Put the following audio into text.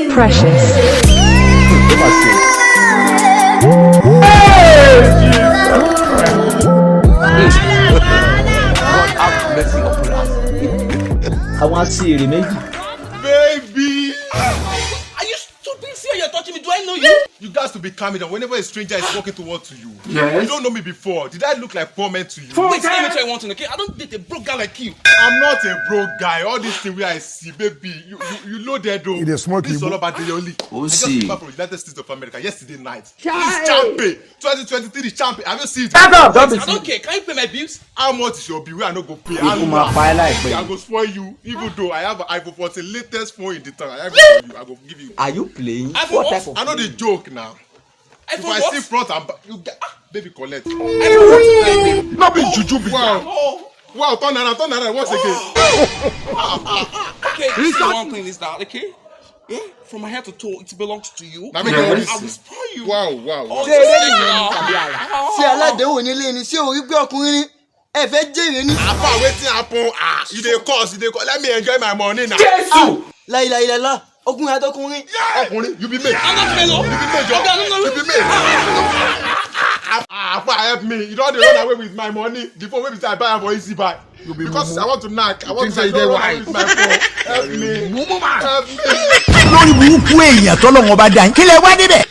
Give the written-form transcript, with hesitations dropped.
Precious. I want to see you, maybe. Baby! Are you stupid? See how you're touching me? Do I know you? You guys to be calming down whenever a stranger is walking towards you. Yes. You don't know me before. Did I look like poor man to you? Wait, let me tell you one thing, okay? I don't date a broke guy like you. I'm not a broke guy. All these things where I see, baby. You know that though. It is smoky, This is all about the only. Oh, I just see. came back from the United States of America yesterday night. This champion. 2023 champion. Have you seen it? Shut up! Don't be I don't care. Can you pay my bills? How much is your bill? Where I not go pay. People might buy like I me. go spoil you. Even though I have an iPhone 14, latest phone in the town. I have it for you. I go give you. Are you playing? iPhone What what? type of I know the joke now. If iPhone I what? see front and back, you get baby collect. iPhone what? Not be juju be Wow. Oh, Wow, turn around once again. okay. You see one thing is that, okay? Yeah, from my head to toe, it belongs to you. Now make Yes. all I this. will spoil you. Wow. Oh, ṣé just eléyìí take ni it tàbí now. àlà ṣé aládéhùn nílé ni ṣé orí pé ọkùnrin ni ẹ fẹ́ jèrè ni. Apa wetin happen? You dey cause. Let me enjoy my money now. Jesus! láìláìláìlá ọkùnrin àtọkùnrin. Ọkùnrin, you be made. I'm not paying, no. You be made, John. Okay, I'm not- You be made. Apa help me. You don't run away with my money. The phone wey be say I buy am for easy buy. Because I want to knack. I want to say don't run away with my phone. Help me. Help me. lórí burúkú èèyàn tọ́lọ́wọ́n bá dá yín kí lẹ wá níbẹ̀.